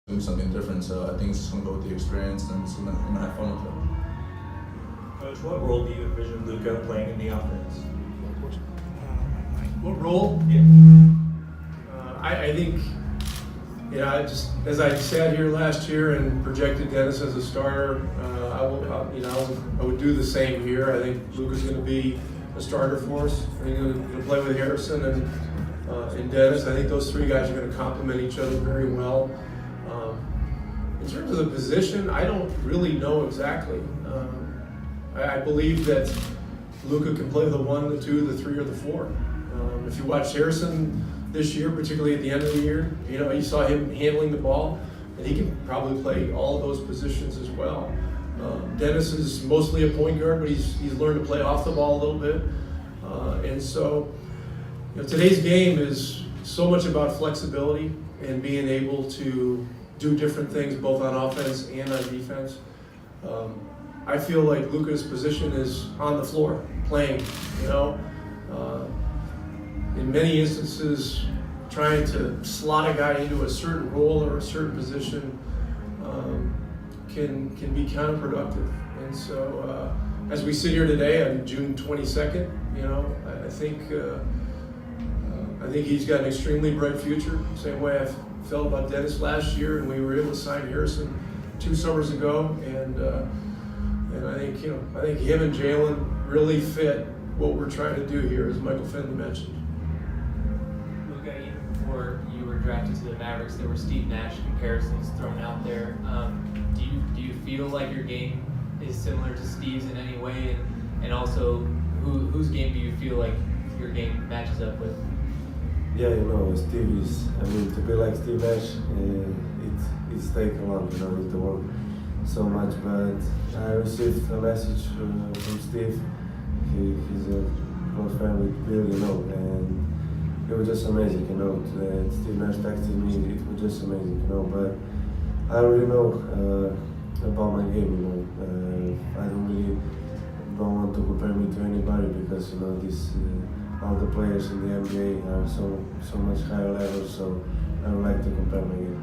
doing something different. So I think it's just gonna go with the experience, and I'm gonna have fun with it. Coach, what role do you envision Luka playing in the offense? What role? Yeah. I think, just as I sat here last year and projected Dennis as a starter, I would do the same here. I think Luka's going to be a starter for us. I think he's going to play with Harrison and Dennis. I think those three guys are going to complement each other very well. In terms of the position, I don't really know exactly. I believe that Luka can play the 1, the 2, the 3, or the 4. If you watch Harrison this year, particularly at the end of the year, you saw him handling the ball, and he can probably play all of those positions as well. Dennis is mostly a point guard, but he's learned to play off the ball a little bit. And so, today's game is so much about flexibility and being able to do different things both on offense and on defense. I feel like Luka's position is on the floor, playing, in many instances, trying to slot a guy into a certain role or a certain position can be counterproductive. And so, as we sit here today on June 22nd, I think he's got an extremely bright future. Same way I felt about Dennis last year, and we were able to sign Harrison 2 summers ago. And I think him and Jalen really fit what we're trying to do here, as Michael Finley mentioned. Luka, even before you were drafted to the Mavericks, there were Steve Nash comparisons thrown out there. Do you feel like your game is similar to Steve's in any way, and also whose game do you feel like your game matches up with? Yeah, Steve is. To be like Steve Nash, it's taken a lot. With the work so much. But I received a message from Steve. He's a close friend with Bill, and it was just amazing. Steve Nash texted me. It was just amazing. But I already know about my game. I don't want to compare me to anybody because all the players in the NBA are so much higher level. So I don't like to compare my game.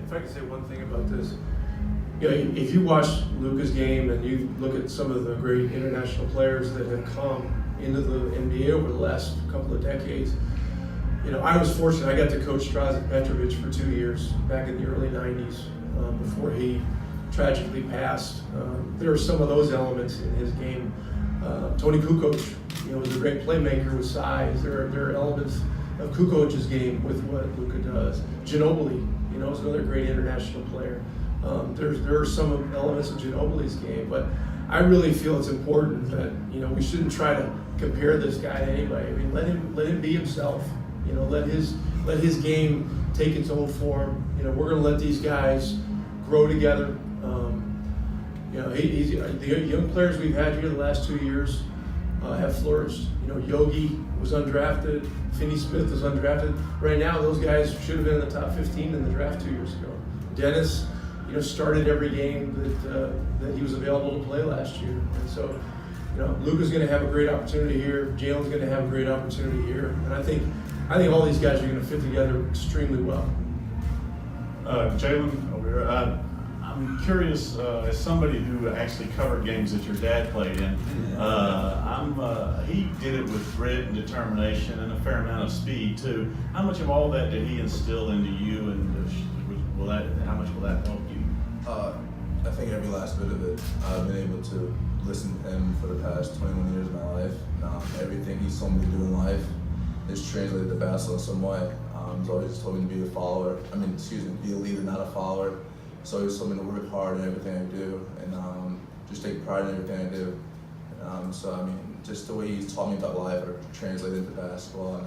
If I could say one thing about this, if you watch Luka's game and you look at some of the great international players that have come into the NBA over the last couple of decades, I was fortunate. I got to coach Straza Petrovic for 2 years back in the early 90s before he tragically passed. There are some of those elements in his game. Tony Kukoc, was a great playmaker with size. There are elements of Kukoc's game with what Luka does. Ginobili, is another great international player. There are some elements of Ginobili's game, but I really feel it's important that we shouldn't try to compare this guy to anybody. Let him be himself. Let his game take its own form. We're going to let these guys grow together. The young players we've had here the last 2 years have flourished. Yogi was undrafted. Finney Smith was undrafted. Right now, those guys should have been in the top 15 in the draft 2 years ago. Dennis, started every game that he was available to play last year. And so, Luka's going to have a great opportunity here. Jalen's going to have a great opportunity here. And I think all these guys are going to fit together extremely well. Jalen, over here. I'm curious, as somebody who actually covered games that your dad played in, he did it with grit and determination and a fair amount of speed too. How much of all that did he instill into you, and how much will that help you? I think every last bit of it. I've been able to listen to him for the past 21 years of my life. Everything he's told me to do in life is translated to basketball in some way. He's always told me to be be a leader, not a follower. So he's told me to work hard in everything I do, and just take pride in everything I do. Just the way he's taught me about life are translated into basketball, and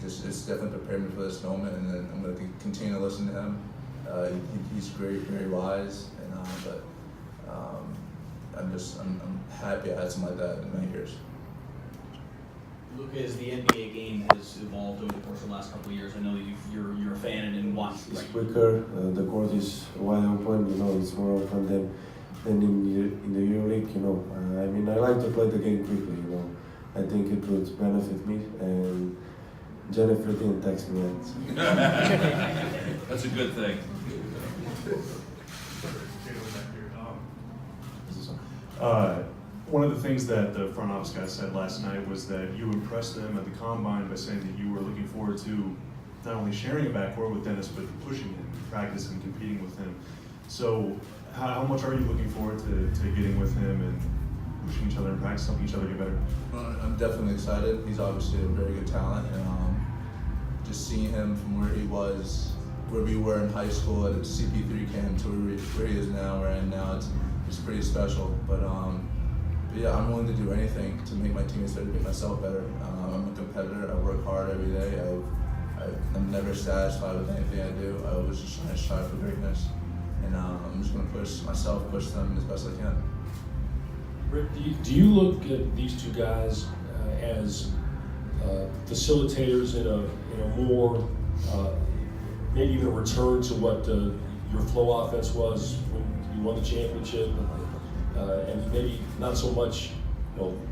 it's definitely prepared me for this moment. And then I'm going to continue to listen to him. He's great, very wise, I'm happy I had someone like that in my years. Luka, as the NBA game has evolved over the course of the last couple of years, I know that you're a fan and want. It's quicker. The court is wide open. It's more open than in the EuroLeague. I like to play the game quickly. I think it would benefit me. And Jennifer didn't text me yet. good thing. One of the things that the front office guys said last night was that you impressed them at the combine by saying that you were looking forward to not only sharing a backcourt with Dennis, but pushing him, practice and competing with him. So how much are you looking forward to getting with him and pushing each other in practice, helping each other get better? I'm definitely excited. He's obviously a very good talent, and just seeing him from where he was, where we were in high school at a CP3 camp to where he is now, where I am now, it's pretty special. But yeah, I'm willing to do anything to make my teammates better, to make myself better. I'm a competitor. I work hard every day. I'm never satisfied with anything I do. I always just try to strive for greatness, and I'm just going to push myself, push them as best I can. Rick, do you look at these two guys as facilitators in a more maybe even a return to what your flow offense was when you won the championship, and maybe not so much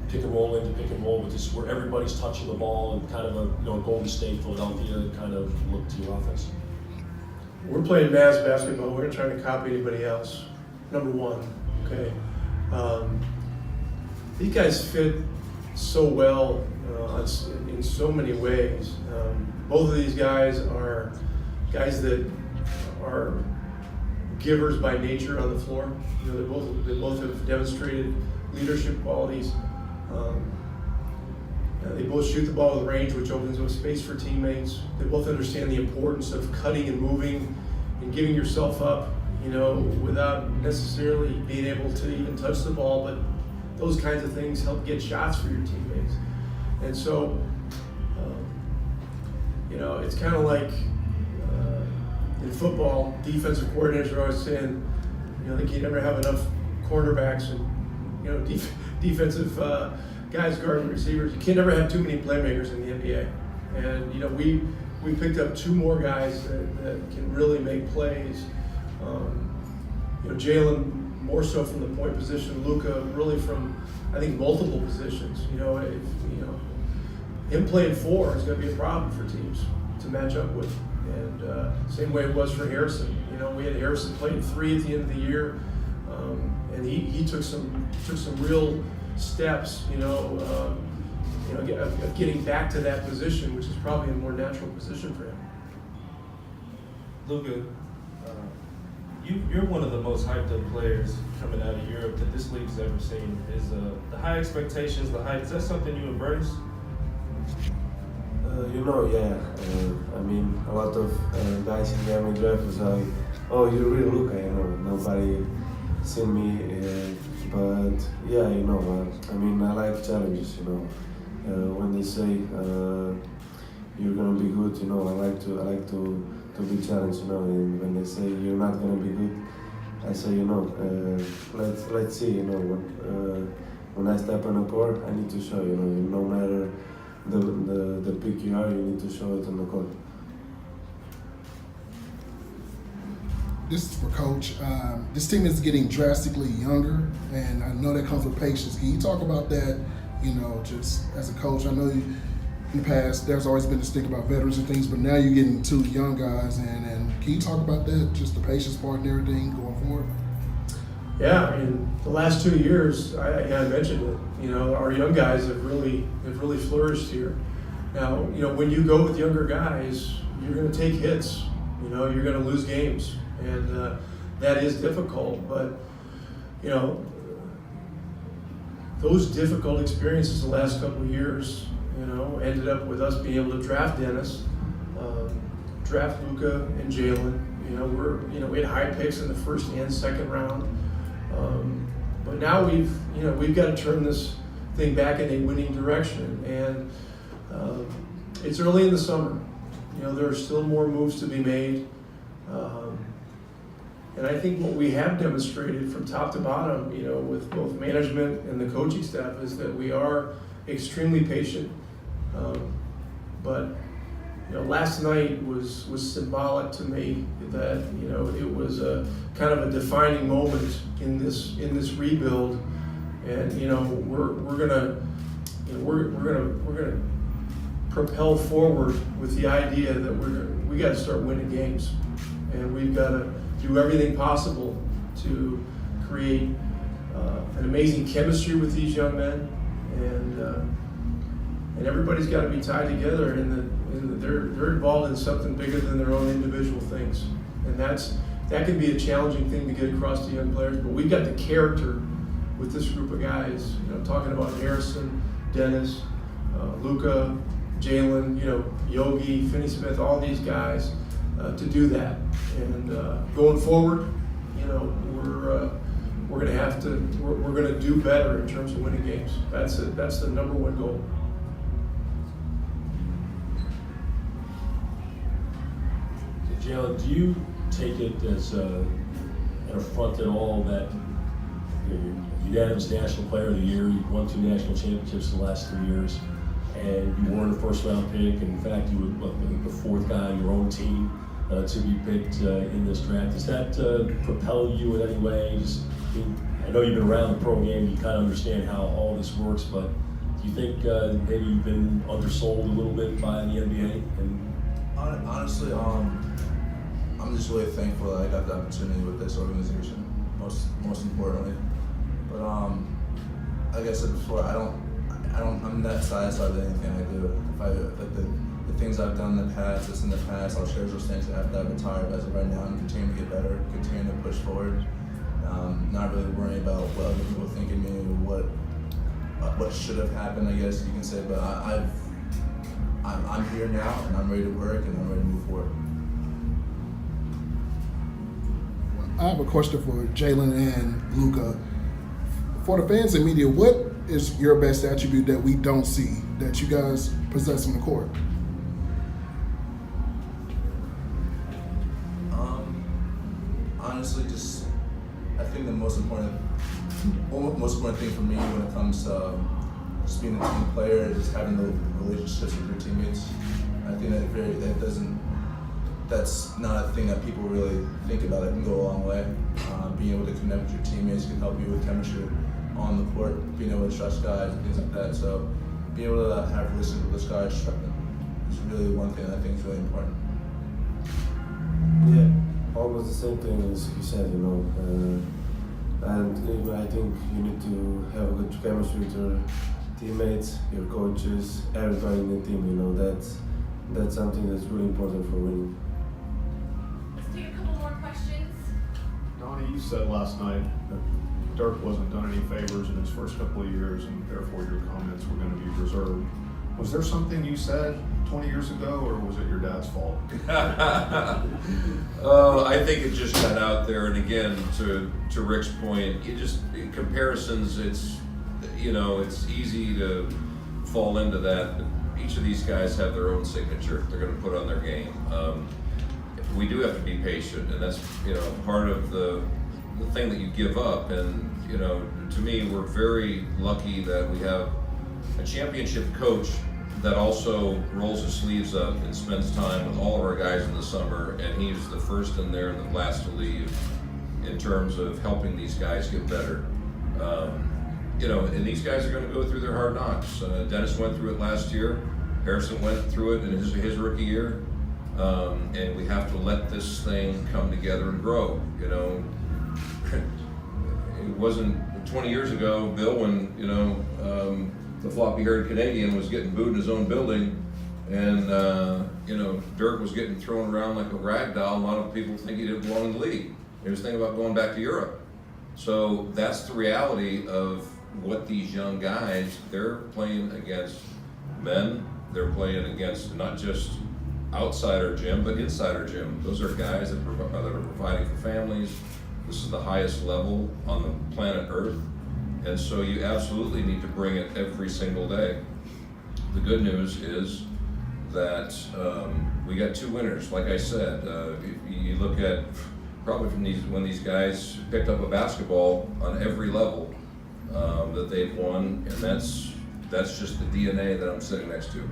pick and roll into pick and roll, but just where everybody's touching the ball and kind of a Golden State, Philadelphia kind of look to your offense? We're playing Mavs basketball. We're not trying to copy anybody else. Number one, okay. These guys fit so well in so many ways. Both of these guys are guys that are givers by nature on the floor. They both have demonstrated leadership qualities. They both shoot the ball with range, which opens up space for teammates. They both understand the importance of cutting and moving and giving yourself up, without necessarily being able to even touch the ball, but those kinds of things help get shots for your teammates. And so, it's kind of like in football, defensive coordinators are always saying, they can never have enough cornerbacks and, defensive guys guarding receivers. You can never have too many playmakers in the NBA. And, we picked up two more guys that can really make plays. Jalen more so from the point position, Luka really from, I think, multiple positions. Him playing four is going to be a problem for teams to match up with. And same way it was for Harrison. We had Harrison playing three at the end of the year, and he took some real steps, of getting back to that position, which is probably a more natural position for him. Luka, you're one of the most hyped up players coming out of Europe that this league's ever seen. Is the high expectations, the hype, is that something you embrace? Yeah. A lot of guys in the NBA draft was like, "Oh, you're real Luka," Nobody seen me, but yeah, I like challenges. When they say you're gonna be good, I like to be challenged. And when they say you're not gonna be good, I say, let's see. When I step on the court, I need to show. No matter the pick you are, you need to show it on the court. This is for Coach. This team is getting drastically younger, and I know that comes with patience. Can you talk about that, just as a coach? I know in the past there's always been this thing about veterans and things, but now you're getting two young guys, and can you talk about that, just the patience part and everything going forward? Yeah, the last 2 years, I mentioned it. Our young guys have really flourished here. Now, when you go with younger guys, you're going to take hits. You're going to lose games, and that is difficult. But those difficult experiences the last couple of years, ended up with us being able to draft Dennis, draft Luka and Jalen. We had high picks in the first and second round. But now we've got to turn this thing back in a winning direction, and it's early in the summer. There are still more moves to be made, and I think what we have demonstrated from top to bottom, with both management and the coaching staff, is that we are extremely patient. But last night was symbolic to me that it was a kind of a defining moment in this rebuild, and we're gonna propel forward with the idea that we got to start winning games, and we've got to do everything possible to create an amazing chemistry with these young men, and everybody's got to be tied together. They're involved in something bigger than their own individual things, and that can be a challenging thing to get across to young players. But we've got the character with this group of guys. You know, talking about Harrison, Dennis, Luka, Jalen, Yogi, Finney-Smith, all these guys to do that. And going forward, we're going to have to we're going to do better in terms of winning games. That's the number one goal. Jalen, do you take it as an affront at all that you're unanimous National Player of the Year, you've won 2 national championships in the last 3 years, and you weren't a first-round pick, and in fact you were the 4th guy on your own team to be picked in this draft? Does that propel you in any way? I know you've been around the pro game, you kind of understand how all this works, but do you think maybe you've been undersold a little bit by the NBA? And honestly, I'm just really thankful that I got the opportunity with this organization, most importantly. But like I said before, I'm not satisfied with anything I do. If the things I've done in the past, I'll share those things after I retire. But as of right now, I'm continuing to get better, continuing to push forward. Not really worrying about what other people think of me or what should have happened, I guess you can say. But I'm here now, and I'm ready to work, and I'm ready to move forward. I have a question for Jalen and Luka. For the fans and media, what is your best attribute that we don't see that you guys possess on the court? Honestly, I think the most important thing for me when it comes to just being a team player is having the relationships with your teammates. I think that's not a thing that people really think about. It can go a long way. Being able to connect with your teammates can help you with chemistry on the court, being able to trust guys and things like that. So being able to have relationships with those guys is really one thing that I think is really important. Yeah, almost the same thing as you said, and I think you need to have a good chemistry with your teammates, your coaches, everybody in the team. That's something that's really important for winning. Let's take a couple more questions. Donnie, you said last night that Dirk wasn't done any favors in his first couple of years, and therefore your comments were going to be reserved. Was there something you said 20 years ago, or was it your dad's fault? I think it just got out there, and again, to Rick's point, comparisons. It's easy to fall into that. But each of these guys have their own signature they're going to put on their game. We do have to be patient, and that's part of the thing that you give up. And to me, we're very lucky that we have a championship coach that also rolls his sleeves up and spends time with all of our guys in the summer, and he's the first in there and the last to leave in terms of helping these guys get better. And these guys are going to go through their hard knocks. Dennis went through it last year. Harrison went through it in his rookie year. And we have to let this thing come together and grow. It wasn't 20 years ago, Bill, when the floppy-haired Canadian was getting booed in his own building, and Dirk was getting thrown around like a rag doll. A lot of people think he didn't belong in the league. He was thinking about going back to Europe. So that's the reality of what these young guys, they're playing against men. They're playing against not just outside our gym, but inside our gym. Those are guys that are providing for families. This is the highest level on the planet Earth. And so you absolutely need to bring it every single day. The good news is that we got 2 winners. Like I said, you look at probably from when these guys picked up a basketball on every level that they've won, and that's just the DNA that I'm sitting next to.